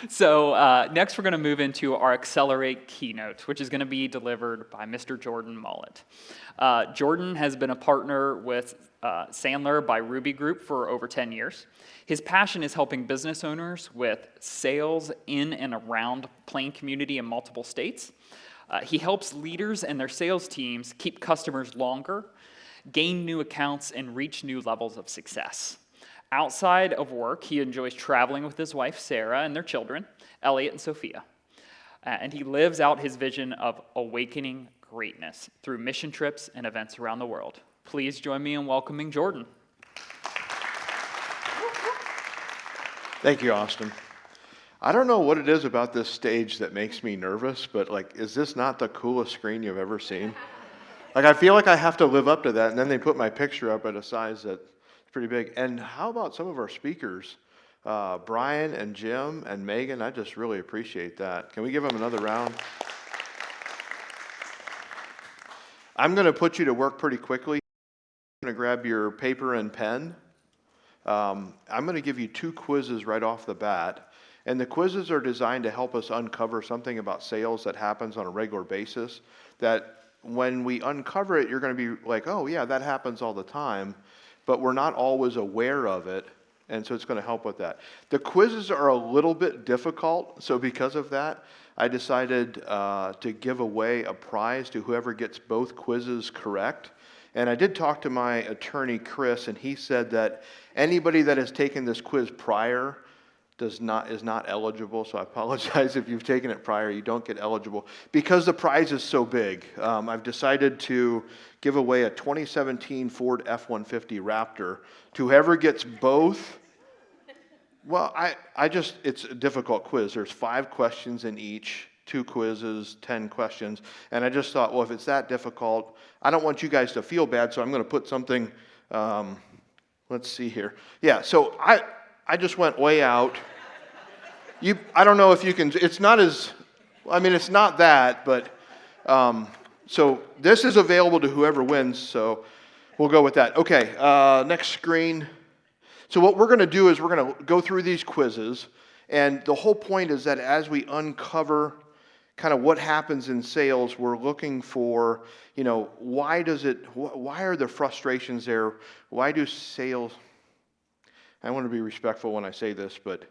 So next we're going to move into our Accelerate keynote, which is going to be delivered by Mr. Jordan Mullet. Jordan has been a partner with Sandler by Ruby Group for over 10 years. His passion is helping business owners with sales in and around Plain community in multiple states. He helps leaders and their sales teams keep customers longer, gain new accounts, and reach new levels of success. Outside of work, he enjoys traveling with his wife, Sarah, and their children, Elliot and Sophia. And he lives out his vision of awakening greatness through mission trips and events around the world. Please join me in welcoming Jordan. Thank you, Austin. I don't know what it is about this stage that makes me nervous, but is this not the coolest screen you've ever seen? I feel like I have to live up to that, and then they put my picture up at a size that's pretty big. And how about some of our speakers? Brian and Jim and Megan, I just really appreciate that. Can we give them another round? I'm going to put you to work pretty quickly. I'm going to grab your paper and pen. I'm going to give you 2 quizzes right off the bat. And the quizzes are designed to help us uncover something about sales that happens on a regular basis, that when we uncover it, you're going to be like, oh yeah, that happens all the time, but we're not always aware of it, and so it's going to help with that. The quizzes are a little bit difficult, so because of that, I decided to give away a prize to whoever gets both quizzes correct. And I did talk to my attorney, Chris, and he said that anybody that has taken this quiz prior is not eligible, so I apologize if you've taken it prior, you don't get eligible. Because the prize is so big, I've decided to give away a 2017 Ford F-150 Raptor to whoever gets both. Well, it's a difficult quiz. There's 5 questions in each, 2 quizzes, 10 questions, and I just thought, well, if it's that difficult, I don't want you guys to feel bad, so I'm going to put something, let's see here. Yeah, so I just went way out. I don't know if you can, it's not that, but, so this is available to whoever wins, so we'll go with that. Okay, next screen. So what we're going to do is we're going to go through these quizzes, and the whole point is that as we uncover kind of what happens in sales, we're looking for, why are the frustrations there? Why do sales, I want to be respectful when I say this, but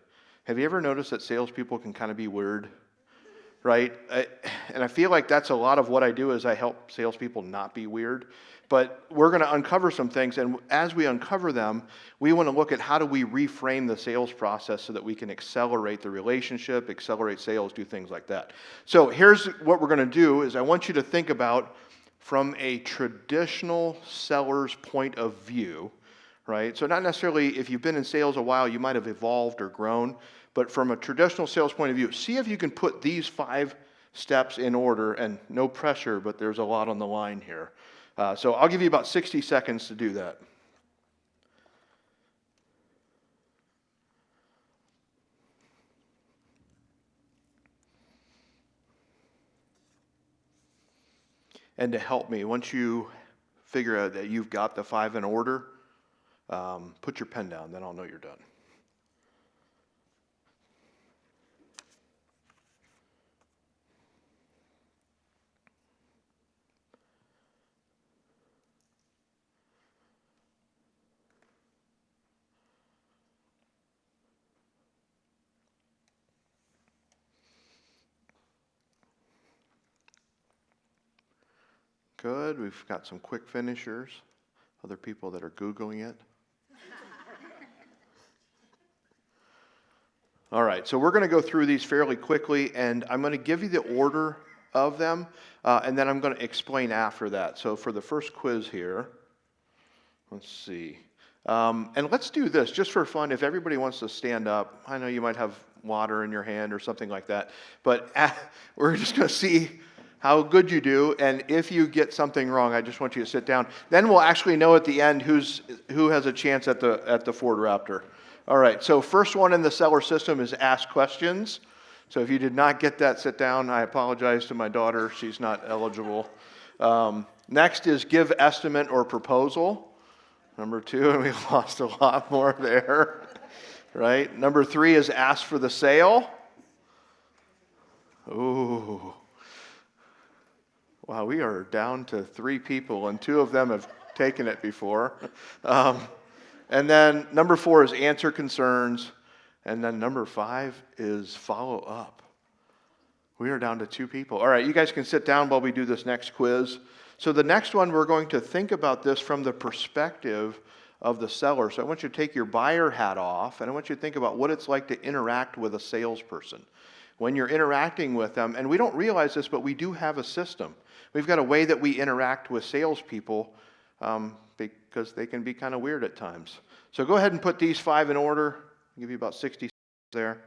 have you ever noticed that salespeople can kind of be weird, right? And I feel like that's a lot of what I do is I help salespeople not be weird. But we're going to uncover some things, and as we uncover them, we want to look at how do we reframe the sales process so that we can accelerate the relationship, accelerate sales, do things like that. So here's what we're going to do is I want you to think about from a traditional seller's point of view, right? So not necessarily if you've been in sales a while, you might have evolved or grown, but from a traditional sales point of view, see if you can put these 5 steps in order, and no pressure, but there's a lot on the line here. So I'll give you about 60 seconds to do that. And to help me, once you figure out that you've got the 5 in order, put your pen down, then I'll know you're done. Good. We've got some quick finishers, other people that are Googling it. All right, so we're going to go through these fairly quickly, and I'm going to give you the order of them, and then I'm going to explain after that. So for the first quiz here, let's see. And let's do this just for fun. If everybody wants to stand up, I know you might have water in your hand or something like that, but we're just going to see how good you do, and if you get something wrong, I just want you to sit down. Then we'll actually know at the end who has a chance at the Ford Raptor. All right, so first one in the seller system is ask questions. So if you did not get that, sit down. I apologize to my daughter. She's not eligible. Next is give estimate or proposal. Number 2, and we lost a lot more there. Right? Number 3 is ask for the sale. Ooh. Wow, we are down to 3 people, and 2 of them have taken it before. And then number 4 is answer concerns. And then number 5 is follow up. We are down to 2 people. All right, you guys can sit down while we do this next quiz. So the next one, we're going to think about this from the perspective of the seller. So I want you to take your buyer hat off, and I want you to think about what it's like to interact with a salesperson. When you're interacting with them, and we don't realize this, but we do have a system. We've got a way that we interact with salespeople because they can be kind of weird at times. So go ahead and put these 5 in order. I'll give you about 60 seconds there.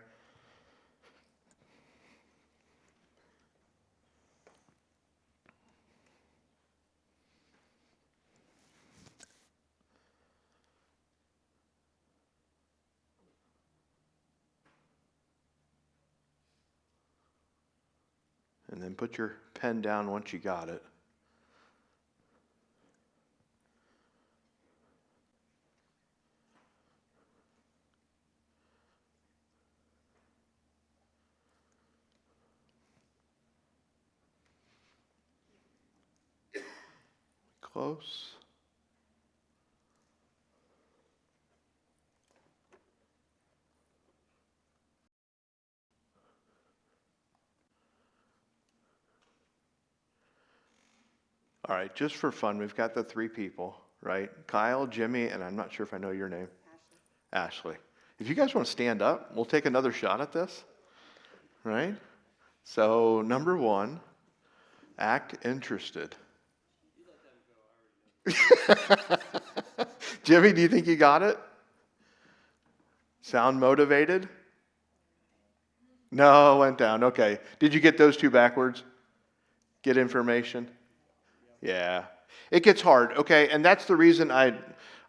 And then put your pen down once you got it. Close. All right, just for fun, we've got the 3 people, right? Kyle, Jimmy, and I'm not sure if I know your name. Ashley. If you guys want to stand up, we'll take another shot at this, right? So number 1, act interested. Jimmy, do you think you got it? Sound motivated? No, went down. Okay. Did you get those 2 backwards? Get information? Yeah. It gets hard, okay? And that's the reason I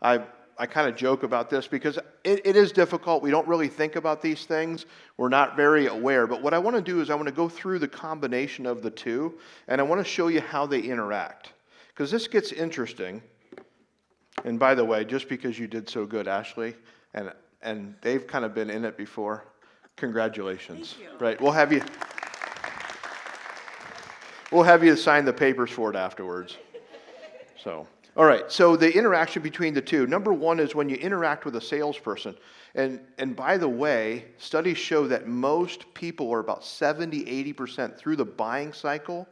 kind of joke about this, because it is difficult. We don't really think about these things. We're not very aware. But what I want to do is I want to go through the combination of the 2, and I want to show you how they interact. Because this gets interesting. And by the way, just because you did so good, Ashley, and they've kind of been in it before, congratulations. Thank you. Right, we'll have you sign the papers for it afterwards. So, all right, so the interaction between the 2. Number 1 is when you interact with a salesperson. And by the way, studies show that most people are about 70-80% through the buying cycle.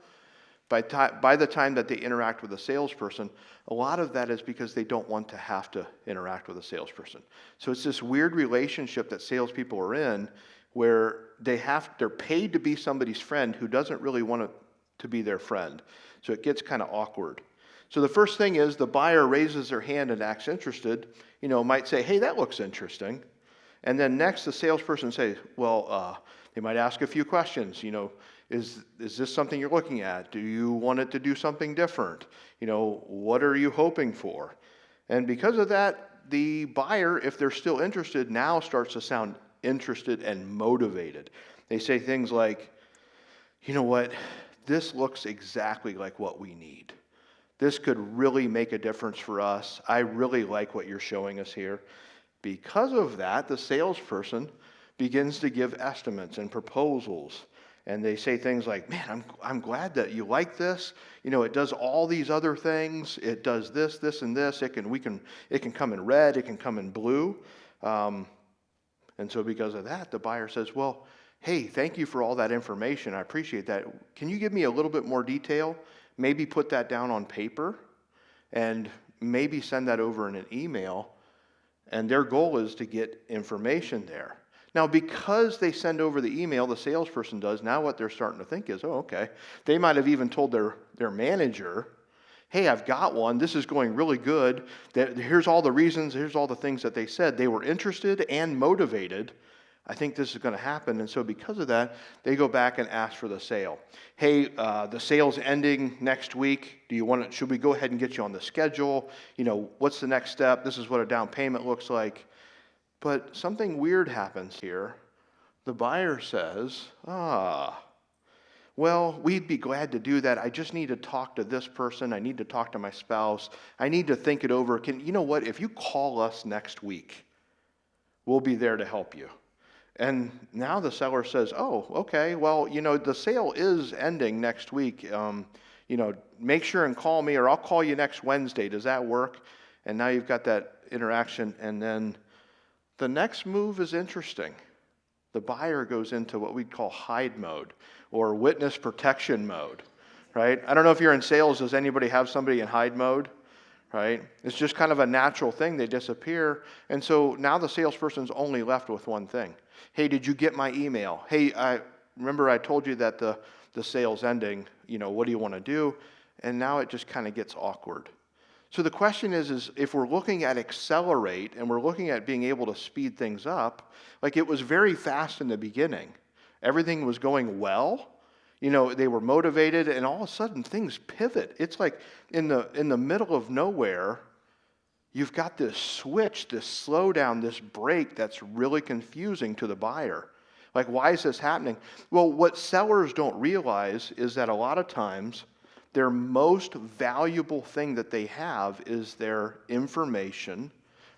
By the time that they interact with a salesperson, a lot of that is because they don't want to have to interact with a salesperson. So it's this weird relationship that salespeople are in where they're paid to be somebody's friend who doesn't really want to be their friend. So it gets kind of awkward. So the first thing is the buyer raises their hand and acts interested, might say, hey, that looks interesting. And then next the salesperson says, well, they might ask a few questions, is this something you're looking at? Do you want it to do something different? What are you hoping for? And because of that, the buyer, if they're still interested, now starts to sound interested and motivated. They say things like, you know what, this looks exactly like what we need. This could really make a difference for us. I really like what you're showing us here. Because of that, the salesperson begins to give estimates and proposals. And they say things like, man, I'm glad that you like this. It does all these other things. It does this, this, and this. It can come in red. It can come in blue. And so because of that, the buyer says, well, hey, thank you for all that information. I appreciate that. Can you give me a little bit more detail? Maybe put that down on paper and maybe send that over in an email. And their goal is to get information there. Now, because they send over the email, the salesperson does, now what they're starting to think is, oh, okay. They might have even told their manager, hey, I've got one. This is going really good. Here's all the reasons. Here's all the things that they said. They were interested and motivated. I think this is going to happen. And so because of that, they go back and ask for the sale. Hey, the sale's ending next week. Should we go ahead and get you on the schedule? What's the next step? This is what a down payment looks like. But something weird happens here. The buyer says, well, we'd be glad to do that. I just need to talk to this person. I need to talk to my spouse. I need to think it over. You know what? If you call us next week, we'll be there to help you. And now the seller says, oh, okay, well, the sale is ending next week. Make sure and call me, or I'll call you next Wednesday. Does that work? And now you've got that interaction. And then the next move is interesting. The buyer goes into what we'd call hide mode or witness protection mode, right? I don't know if you're in sales, does anybody have somebody in hide mode, right? It's just kind of a natural thing. They disappear. And so now the salesperson's only left with one thing. Hey, did you get my email? Hey, remember I told you that the sale's ending. What do you want to do? And now it just kind of gets awkward. So the question is if we're looking at accelerate and we're looking at being able to speed things up, like it was very fast in the beginning. Everything was going well. They were motivated, and all of a sudden things pivot. It's like in the middle of nowhere, you've got this switch, this slowdown, this break that's really confusing to the buyer. Like, why is this happening? Well, what sellers don't realize is that a lot of times their most valuable thing that they have is their information,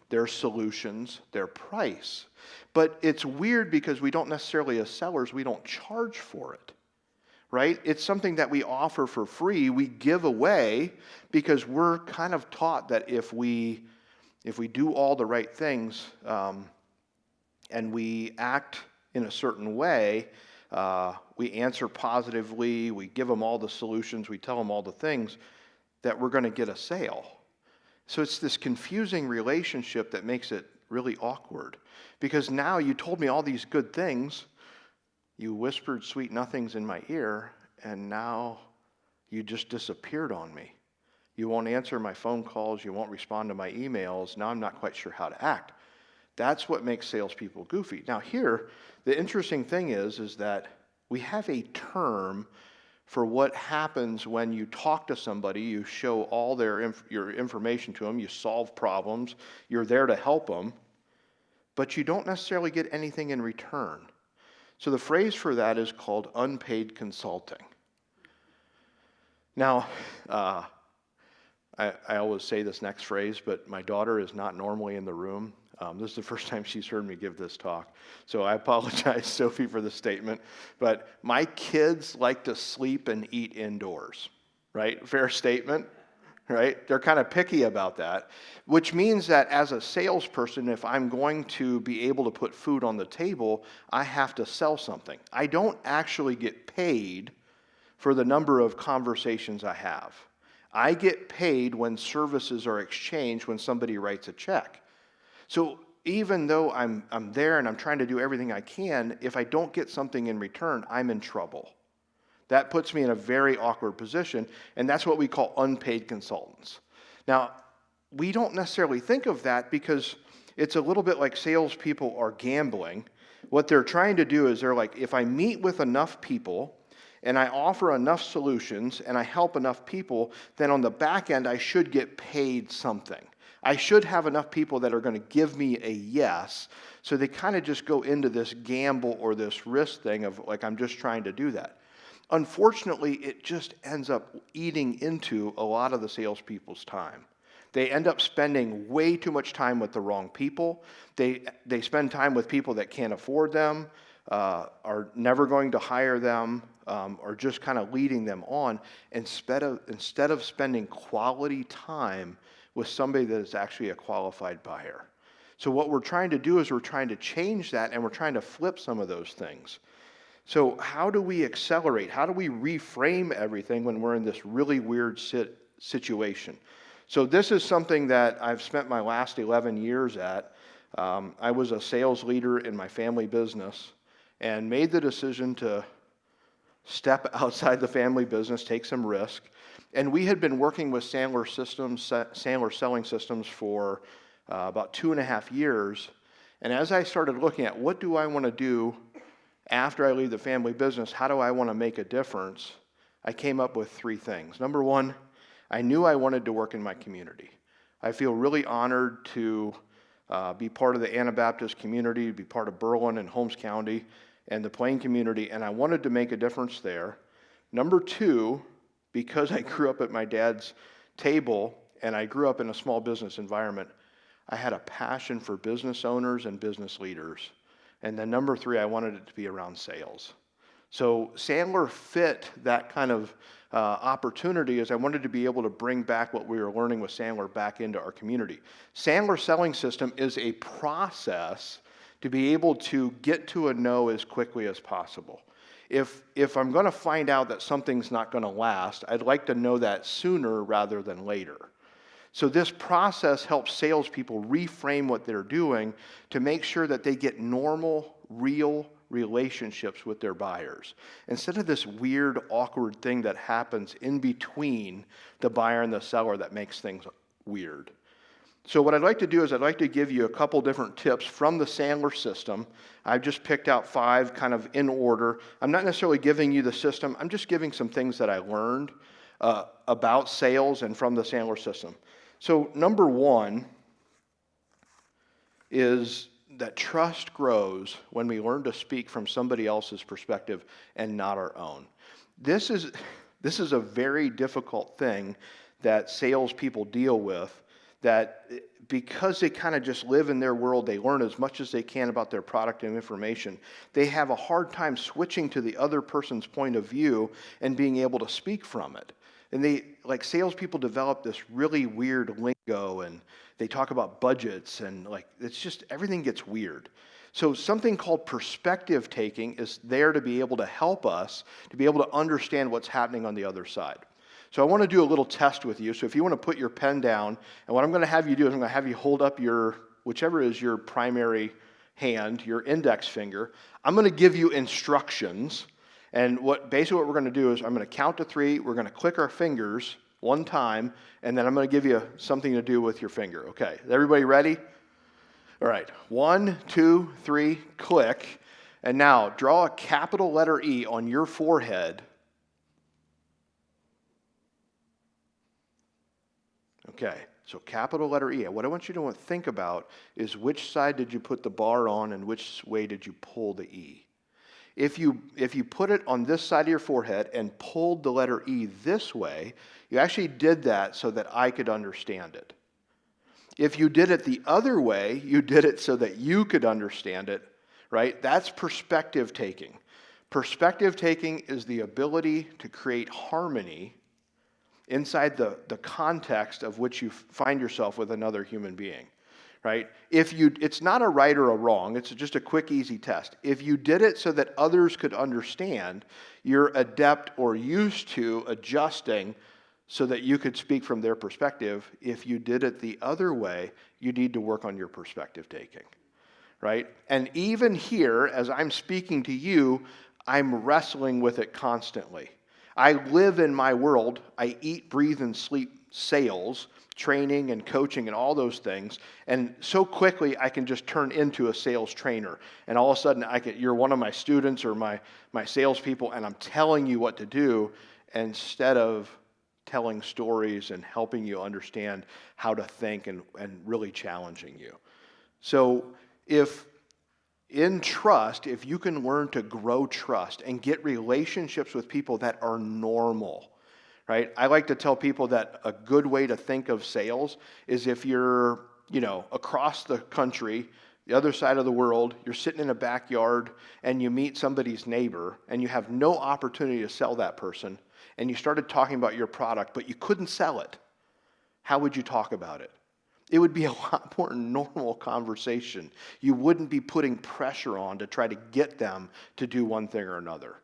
their solutions, their price. But it's weird because we don't necessarily, as sellers, we don't charge for it, right? It's something that we offer for free, we give away, because we're kind of taught that if we do all the right things and we act in a certain way, we answer positively, we give them all the solutions, we tell them all the things, that we're going to get a sale. So it's this confusing relationship that makes it really awkward. Because now you told me all these good things, you whispered sweet nothings in my ear, and now you just disappeared on me. You won't answer my phone calls, you won't respond to my emails, now I'm not quite sure how to act. That's what makes salespeople goofy. Now here, the interesting thing is that we have a term for what happens when you talk to somebody, you show all your information to them, you solve problems, you're there to help them, but you don't necessarily get anything in return. So the phrase for that is called unpaid consulting. Now, I always say this next phrase, but my daughter is not normally in the room. This is the first time she's heard me give this talk. So I apologize, Sophie, for the statement. But my kids like to sleep and eat indoors, right? Fair statement, right? They're kind of picky about that, which means that as a salesperson, if I'm going to be able to put food on the table, I have to sell something. I don't actually get paid for the number of conversations I have. I get paid when services are exchanged, when somebody writes a check. So even though I'm there and I'm trying to do everything I can, if I don't get something in return, I'm in trouble. That puts me in a very awkward position, and that's what we call unpaid consultants. Now, we don't necessarily think of that because it's a little bit like salespeople are gambling. What they're trying to do is they're like, if I meet with enough people and I offer enough solutions and I help enough people, then on the back end I should get paid something. I should have enough people that are going to give me a yes. So they kind of just go into this gamble or this risk thing of like, I'm just trying to do that. Unfortunately, it just ends up eating into a lot of the salespeople's time. They end up spending way too much time with the wrong people. They spend time with people that can't afford them, are never going to hire them, or just kind of leading them on instead of spending quality time with somebody that is actually a qualified buyer. So what we're trying to do is we're trying to change that, and we're trying to flip some of those things. So how do we accelerate? How do we reframe everything when we're in this really weird situation? So this is something that I've spent my last 11 years at. I was a sales leader in my family business and made the decision to step outside the family business, take some risk. And we had been working with Sandler Selling Systems for about 2.5 years. And as I started looking at what do I want to do after I leave the family business, how do I want to make a difference, I came up with 3 things. Number one, I knew I wanted to work in my community. I feel really honored to be part of the Anabaptist community, be part of Berlin and Holmes County and the Plain community, and I wanted to make a difference there. Number 2, because I grew up at my dad's table and I grew up in a small business environment, I had a passion for business owners and business leaders. And then number 3, I wanted it to be around sales. So Sandler fit that kind of opportunity, as I wanted to be able to bring back what we were learning with Sandler back into our community. Sandler selling system is a process to be able to get to a no as quickly as possible. If I'm going to find out that something's not going to last, I'd like to know that sooner rather than later. So this process helps salespeople reframe what they're doing to make sure that they get normal, real relationships with their buyers, instead of this weird, awkward thing that happens in between the buyer and the seller that makes things weird. So what I'd like to do is I'd like to give you a couple different tips from the Sandler system. I've just picked out 5 kind of in order. I'm not necessarily giving you the system. I'm just giving some things that I learned about sales and from the Sandler system. So number 1 is that trust grows when we learn to speak from somebody else's perspective and not our own. This is a very difficult thing that salespeople deal with, that because they kind of just live in their world, they learn as much as they can about their product and information. They have a hard time switching to the other person's point of view and being able to speak from it. And they, like salespeople, develop this really weird lingo, and they talk about budgets, and like it's just everything gets weird. So something called perspective taking is there to be able to help us to be able to understand what's happening on the other side. So I want to do a little test with you. So if you want to put your pen down, and what I'm going to have you do is I'm going to have you hold up your, whichever is your primary hand, your index finger. I'm going to give you instructions. And basically what we're going to do is I'm going to count to 3. We're going to click our fingers one time, and then I'm going to give you something to do with your finger. Okay, is everybody ready? All right, 1, 2, 3, click. And now draw a capital letter E on your forehead. Okay, so capital letter E. What I want you to think about is which side did you put the bar on and which way did you pull the E? If you put it on this side of your forehead and pulled the letter E this way, you actually did that so that I could understand it. If you did it the other way, you did it so that you could understand it, right? That's perspective taking. Perspective taking is the ability to create harmony inside the context of which you find yourself with another human being. Right? It's not a right or a wrong, it's just a quick, easy test. If you did it so that others could understand, you're adept or used to adjusting so that you could speak from their perspective. If you did it the other way, you need to work on your perspective taking. Right? And even here, as I'm speaking to you, I'm wrestling with it constantly. I live in my world. I eat, breathe, and sleep sales, training and coaching and all those things, and so quickly I can just turn into a sales trainer, and all of a sudden you're one of my students or my salespeople, and I'm telling you what to do instead of telling stories and helping you understand how to think and really challenging you. So if you can learn to grow trust and get relationships with people that are normal, right? I like to tell people that a good way to think of sales is if you're, across the country, the other side of the world, you're sitting in a backyard and you meet somebody's neighbor and you have no opportunity to sell that person, and you started talking about your product, but you couldn't sell it. How would you talk about it? It would be a lot more normal conversation. You wouldn't be putting pressure on to try to get them to do one thing or another.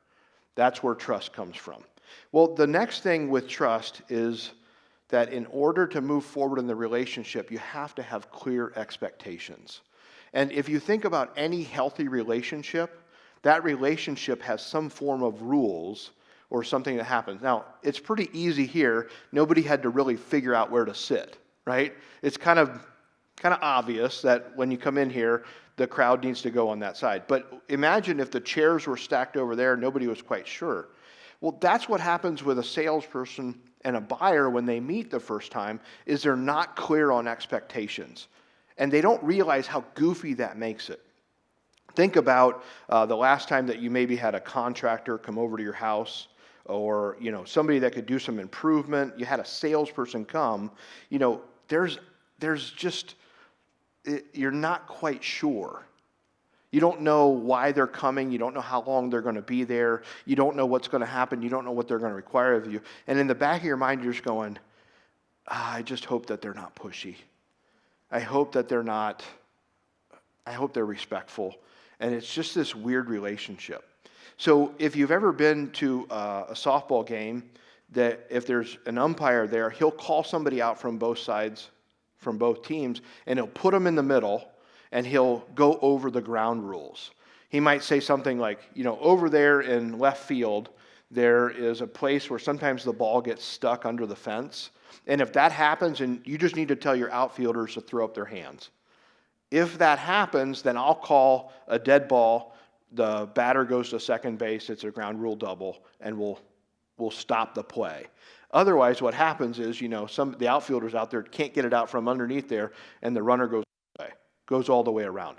That's where trust comes from. Well, the next thing with trust is that in order to move forward in the relationship, you have to have clear expectations. And if you think about any healthy relationship, that relationship has some form of rules or something that happens. Now, it's pretty easy here. Nobody had to really figure out where to sit, right? It's kind of obvious that when you come in here, the crowd needs to go on that side. But imagine if the chairs were stacked over there, nobody was quite sure. Well, that's what happens with a salesperson and a buyer when they meet the first time, is they're not clear on expectations. And they don't realize how goofy that makes it. Think about the last time that you maybe had a contractor come over to your house, or somebody that could do some improvement. You had a salesperson come. There's just, you're not quite sure. You don't know why they're coming. You don't know how long they're going to be there. You don't know what's going to happen. You don't know what they're going to require of you. And in the back of your mind, you're just going, I just hope that they're not pushy. I hope that they're not, I hope they're respectful. And it's just this weird relationship. So if you've ever been to a softball game, that if there's an umpire there, he'll call somebody out from both sides, from both teams, and he'll put them in the middle, and he'll go over the ground rules. He might say something like, over there in left field, there is a place where sometimes the ball gets stuck under the fence. And if that happens, and you just need to tell your outfielders to throw up their hands. If that happens, then I'll call a dead ball. The batter goes to second base. It's a ground rule double, and we'll stop the play. Otherwise, what happens is, the outfielders out there can't get it out from underneath there, and the runner goes all the way around.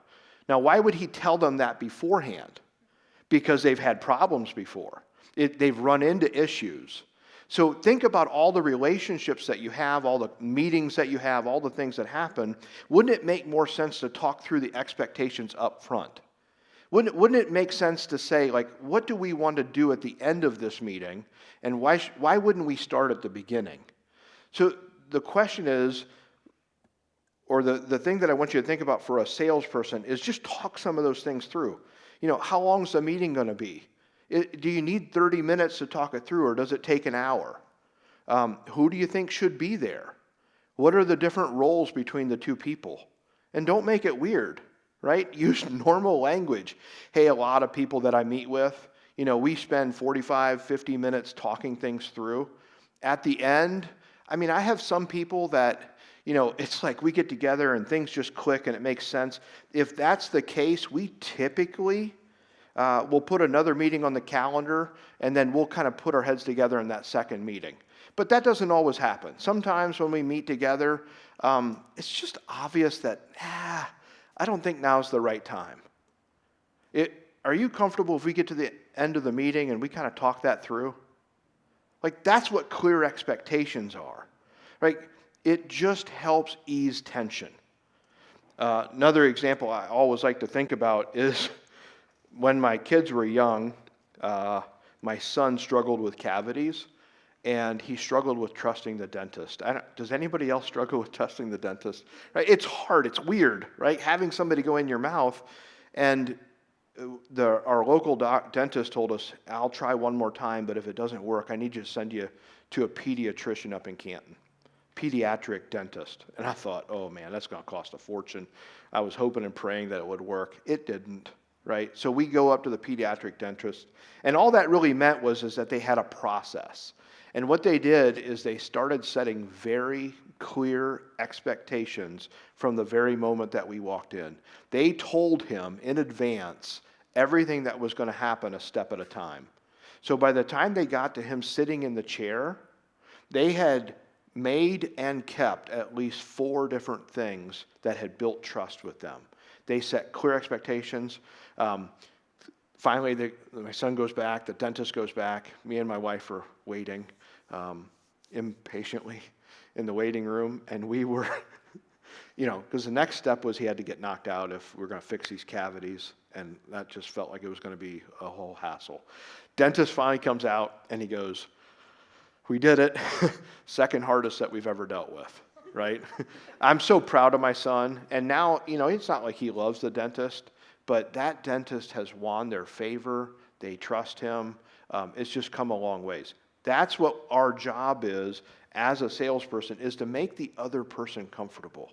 Now, why would he tell them that beforehand? Because they've had problems before. They've run into issues. So think about all the relationships that you have, all the meetings that you have, all the things that happen. Wouldn't it make more sense to talk through the expectations up front? Wouldn't it make sense to say, what do we want to do at the end of this meeting, and why wouldn't we start at the beginning? So the question is, or the thing that I want you to think about for a salesperson is just talk some of those things through. How long is the meeting going to be? Do you need 30 minutes to talk it through, or does it take an hour? Who do you think should be there? What are the different roles between the two people? And don't make it weird, right? Use normal language. Hey, a lot of people that I meet with, we spend 45, 50 minutes talking things through. At the end, I have some people that, it's like we get together and things just click and it makes sense. If that's the case, we typically we'll put another meeting on the calendar, and then we'll kind of put our heads together in that second meeting. But that doesn't always happen. Sometimes when we meet together, it's just obvious that, I don't think now's the right time. Are you comfortable if we get to the end of the meeting and we kind of talk that through? That's what clear expectations are, right? It just helps ease tension. Another example I always like to think about is when my kids were young, my son struggled with cavities, and he struggled with trusting the dentist. Does anybody else struggle with trusting the dentist? Right? It's hard. It's weird, right? Having somebody go in your mouth, and our local dentist told us, I'll try one more time, but if it doesn't work, I need you to send you to a pediatrician up in Canton. Pediatric dentist. And I thought, oh man, that's going to cost a fortune. I was hoping and praying that it would work. It didn't. Right? So we go up to the pediatric dentist, and all that really meant is that they had a process. And what they did is they started setting very clear expectations from the very moment that we walked in. They told him in advance everything that was going to happen a step at a time. So by the time they got to him sitting in the chair, they had made and kept at least 4 different things that had built trust with them. They set clear expectations. Finally, my son goes back, the dentist goes back. Me and my wife are waiting impatiently in the waiting room. And we were, because the next step was he had to get knocked out if we were going to fix these cavities. And that just felt like it was going to be a whole hassle. Dentist finally comes out and he goes, we did it. Second hardest that we've ever dealt with. Right? I'm so proud of my son. And now, it's not like he loves the dentist, but that dentist has won their favor. They trust him. It's just come a long ways. That's what our job is as a salesperson, is to make the other person comfortable,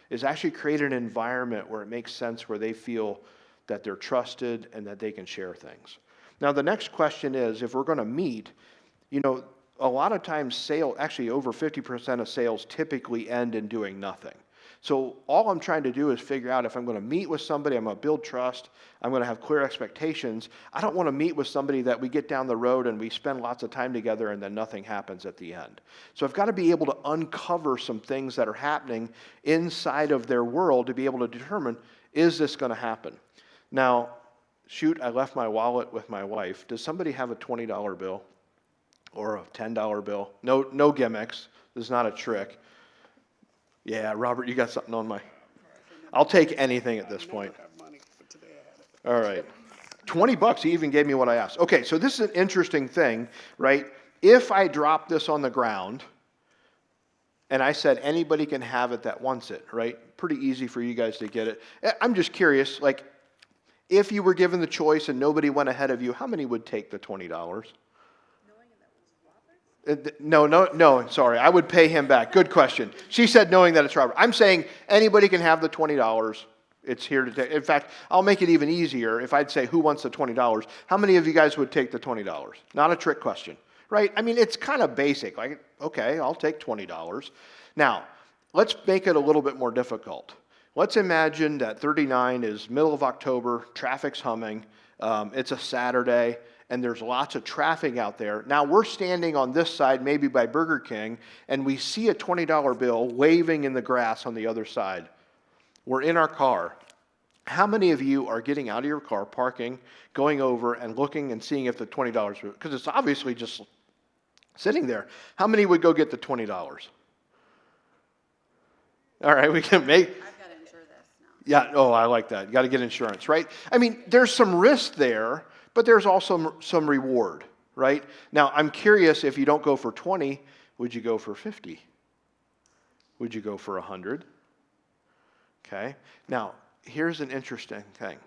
is actually create an environment where it makes sense, where they feel that they're trusted and that they can share things. Now, the next question is, if we're going to meet, a lot of times actually over 50% of sales typically end in doing nothing. So all I'm trying to do is figure out if I'm going to meet with somebody, I'm going to build trust, I'm going to have clear expectations. I don't want to meet with somebody that we get down the road and we spend lots of time together and then nothing happens at the end. So I've got to be able to uncover some things that are happening inside of their world to be able to determine, is this going to happen? Now, I left my wallet with my wife. Does somebody have a $20 bill? Or a $10 bill. No gimmicks. This is not a trick. Yeah, Robert, you got something on my... I'll take anything at this point. All right. $20, he even gave me what I asked. Okay, so this is an interesting thing, right? If I drop this on the ground, and I said anybody can have it that wants it, right? Pretty easy for you guys to get it. I'm just curious, like, if you were given the choice and nobody went ahead of you, how many would take the $20? No, sorry. I would pay him back. Good question. She said knowing that it's Robert. I'm saying anybody can have the $20. It's here to take. In fact, I'll make it even easier. If I'd say who wants the $20, how many of you guys would take the $20? Not a trick question, right? I mean, it's kind of basic. Like, okay, I'll take $20. Now, let's make it a little bit more difficult. Let's imagine that 39 is middle of October, traffic's humming, it's a Saturday, and there's lots of traffic out there. Now we're standing on this side, maybe by Burger King, and we see a $20 bill waving in the grass on the other side. We're in our car. How many of you are getting out of your car, parking, going over and looking and seeing if the $20, because it's obviously just sitting there. How many would go get the $20? All right, we can make... I've got to insure this now. Yeah, oh, I like that. You got to get insurance, right? I mean, there's some risk there, but there's also some reward, right? Now, I'm curious, if you don't go for 20, would you go for 50? Would you go for 100? Okay. Now, here's an interesting thing.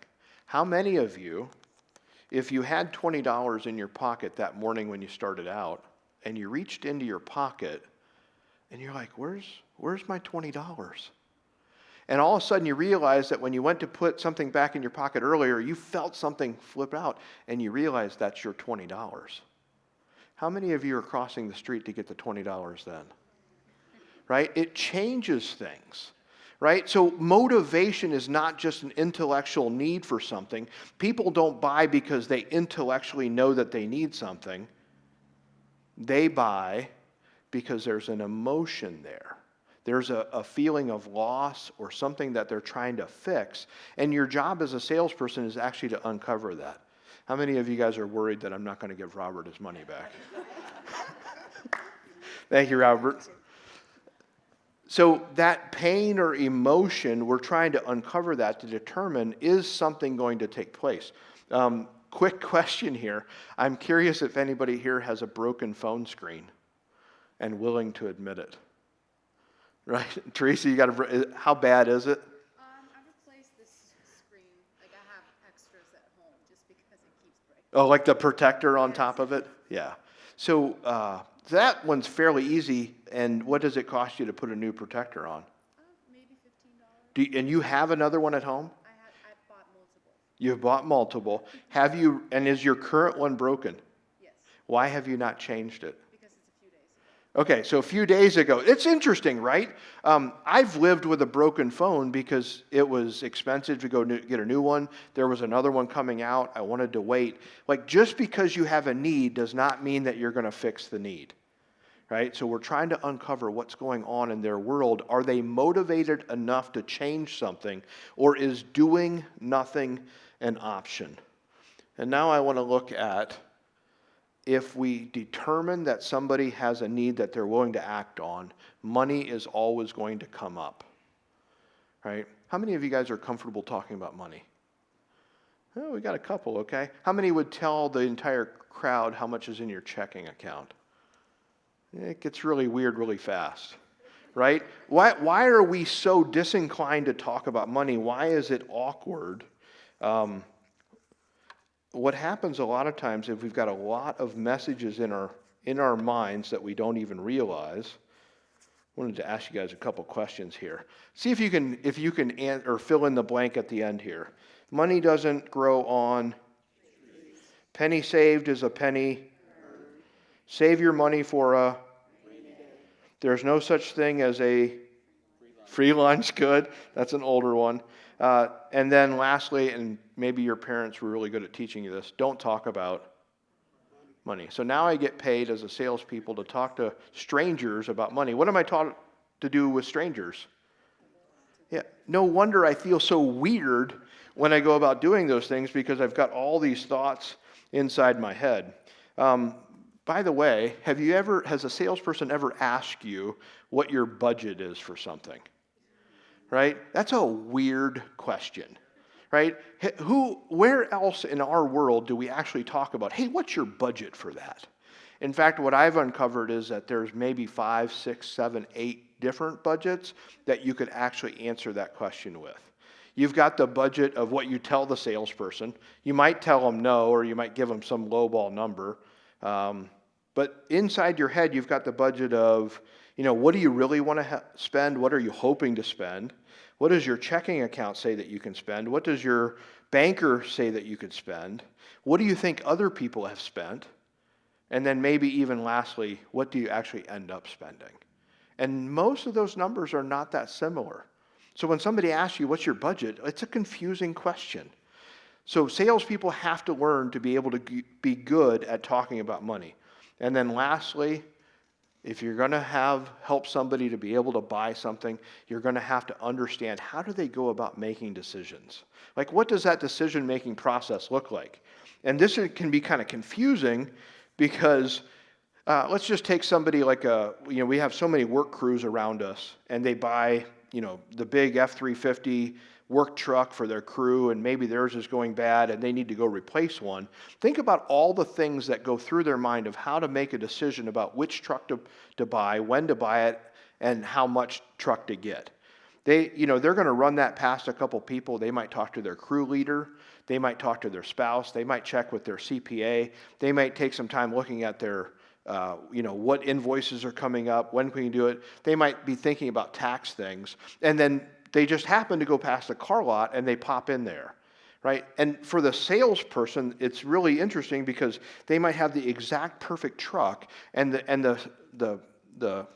How many of you, if you had $20 in your pocket that morning when you started out, and you reached into your pocket, and you're like, where's my $20? And all of a sudden you realize that when you went to put something back in your pocket earlier, you felt something flip out, and you realize that's your $20. How many of you are crossing the street to get the $20 then? Right? It changes things. Right? So motivation is not just an intellectual need for something. People don't buy because they intellectually know that they need something. They buy because there's an emotion there. There's a feeling of loss or something that they're trying to fix. And your job as a salesperson is actually to uncover that. How many of you guys are worried that I'm not going to give Robert his money back? Thank you, Robert. So that pain or emotion, we're trying to uncover that to determine, is something going to take place? Quick question here. I'm curious if anybody here has a broken phone screen and willing to admit it. Right? Teresa, you got how bad is it? I've replaced this screen. Like, I have extras at home just because it keeps breaking. Oh, like the protector on top of it? Yeah. So that one's fairly easy. And what does it cost you to put a new protector on? Maybe $15. And you have another one at home? I've bought multiple. You've bought multiple. Have you, and is your current one broken? Yes. Why have you not changed it? Because it's a few days ago. Okay, so a few days ago. It's interesting, right? I've lived with a broken phone because it was expensive to go get a new one. There was another one coming out. I wanted to wait. Like, just because you have a need does not mean that you're going to fix the need. Right? So we're trying to uncover what's going on in their world. Are they motivated enough to change something, or is doing nothing an option? And now I want to look at, if we determine that somebody has a need that they're willing to act on, money is always going to come up. Right? How many of you guys are comfortable talking about money? Oh, we got a couple, okay. How many would tell the entire crowd how much is in your checking account? It gets really weird really fast, right? Why are we so disinclined to talk about money? Why is it awkward? What happens a lot of times is we've got a lot of messages in our minds that we don't even realize. I wanted to ask you guys a couple questions here. See if you can or fill in the blank at the end here. Money doesn't grow on. Penny saved is a penny. Save your money for a. There's no such thing as a free lunch. Good. That's an older one. And then lastly, and maybe your parents were really good at teaching you this, don't talk about money. So now I get paid as a salespeople to talk to strangers about money. What am I taught to do with strangers? Yeah. No wonder I feel so weird when I go about doing those things, because I've got all these thoughts inside my head. By the way, has a salesperson ever asked you what your budget is for something? Right? That's a weird question. right? Where else in our world do we actually talk about, hey, what's your budget for that? In fact, what I've uncovered is that there's maybe 5, 6, 7, 8 different budgets that you could actually answer that question with. You've got the budget of what you tell the salesperson. You might tell them no, or you might give them some lowball number. But inside your head, you've got the budget of, what do you really want to spend? What are you hoping to spend? What does your checking account say that you can spend? What does your banker say that you could spend? What do you think other people have spent? And then maybe even lastly, what do you actually end up spending? And most of those numbers are not that similar. So when somebody asks you, what's your budget? It's a confusing question. So salespeople have to learn to be able to be good at talking about money. And then lastly, if you're going to help somebody to be able to buy something, you're going to have to understand, how do they go about making decisions? Like, what does that decision-making process look like? And this can be kind of confusing because let's just take somebody like we have so many work crews around us, and they buy, the big F-350 work truck for their crew, and maybe theirs is going bad and they need to go replace one. Think about all the things that go through their mind of how to make a decision about which truck to buy, when to buy it, and how much truck to get. They're going to run that past a couple people. They might talk to their crew leader. They might talk to their spouse. They might check with their CPA. They might take some time looking at their, what invoices are coming up, when can we do it. They might be thinking about tax things. And then they just happen to go past a car lot and they pop in there, right? And for the salesperson, it's really interesting because they might have the exact perfect truck, and the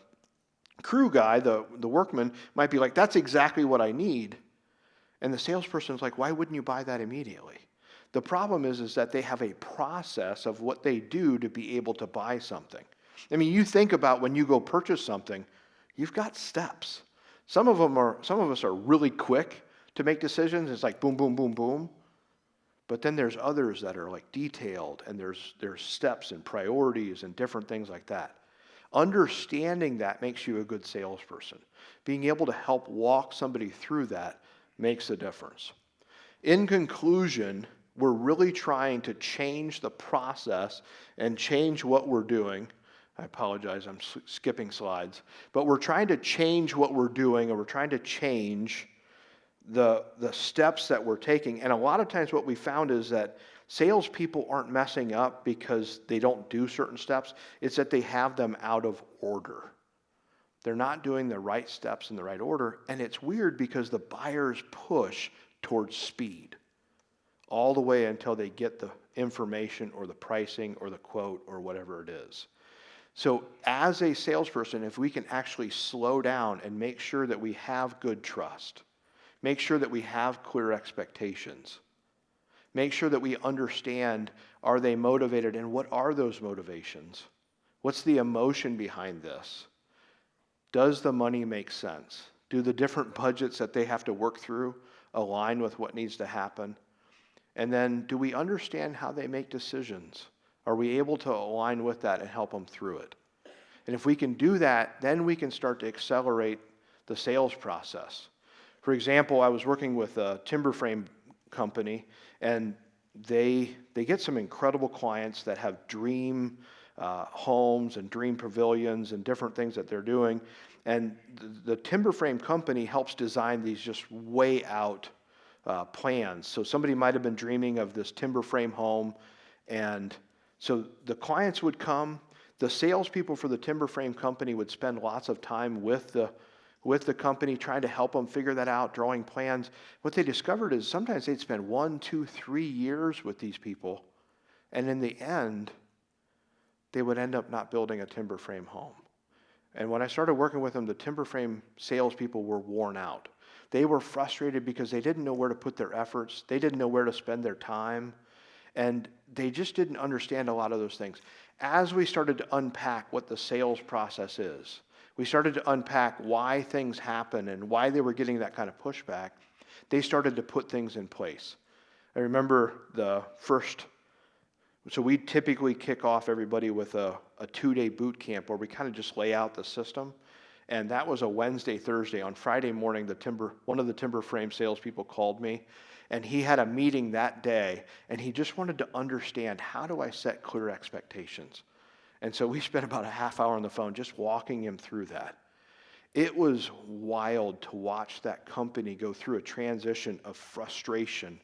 crew guy, the workman, might be like, that's exactly what I need. And the salesperson's like, why wouldn't you buy that immediately? The problem is that they have a process of what they do to be able to buy something. I mean, you think about when you go purchase something, you've got steps. Some of us are really quick to make decisions. It's like boom, boom, boom, boom. But then there's others that are like detailed, and there's steps and priorities and different things like that. Understanding that makes you a good salesperson. Being able to help walk somebody through that makes a difference. In conclusion, we're really trying to change the process and change what we're doing. I apologize, I'm skipping slides. But we're trying to change what we're doing, and we're trying to change the steps that we're taking. And a lot of times what we found is that salespeople aren't messing up because they don't do certain steps. It's that they have them out of order. They're not doing the right steps in the right order. And it's weird because the buyers push towards speed all the way until they get the information or the pricing or the quote or whatever it is. So as a salesperson, if we can actually slow down and make sure that we have good trust, make sure that we have clear expectations, make sure that we understand, are they motivated and what are those motivations? What's the emotion behind this? Does the money make sense? Do the different budgets that they have to work through align with what needs to happen? And then do we understand how they make decisions? Are we able to align with that and help them through it? And if we can do that, then we can start to accelerate the sales process. For example, I was working with a timber frame company, and they get some incredible clients that have dream homes and dream pavilions and different things that they're doing. And the timber frame company helps design these just way out plans. So somebody might have been dreaming of this timber frame home, and so the clients would come. The salespeople for the timber frame company would spend lots of time with the company trying to help them figure that out, drawing plans. What they discovered is sometimes they'd spend 1, 2, 3 years with these people, and in the end, they would end up not building a timber frame home. And when I started working with them, the timber frame salespeople were worn out. They were frustrated because they didn't know where to put their efforts. They didn't know where to spend their time. And they just didn't understand a lot of those things. As we started to unpack what the sales process is, we started to unpack why things happen and why they were getting that kind of pushback, they started to put things in place. I remember so we typically kick off everybody with a 2-day boot camp where we kind of just lay out the system. And that was a Wednesday, Thursday. On Friday morning, one of the timber frame salespeople called me, and he had a meeting that day, and he just wanted to understand, how do I set clear expectations? And so we spent about a half hour on the phone just walking him through that. It was wild to watch that company go through a transition of frustration,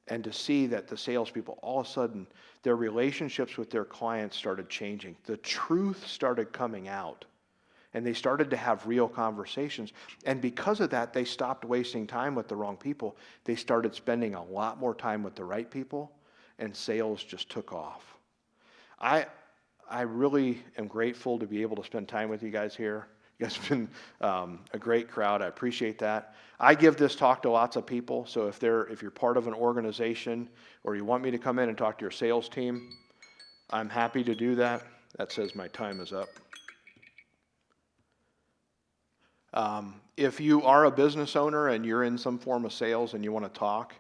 and to see that the salespeople, all of a sudden, their relationships with their clients started changing. The truth started coming out. And they started to have real conversations. And because of that, they stopped wasting time with the wrong people. They started spending a lot more time with the right people, and sales just took off. I really am grateful to be able to spend time with you guys here. You guys have been a great crowd. I appreciate that. I give this talk to lots of people, so if you're part of an organization or you want me to come in and talk to your sales team, I'm happy to do that. That says my time is up. If you are a business owner and you're in some form of sales and you want to talk,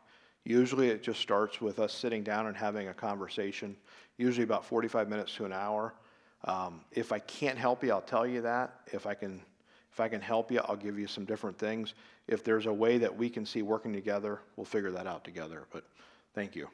usually it just starts with us sitting down and having a conversation, usually about 45 minutes to an hour. If I can't help you, I'll tell you that. If I can help you, I'll give you some different things. If there's a way that we can see working together, we'll figure that out together. But thank you.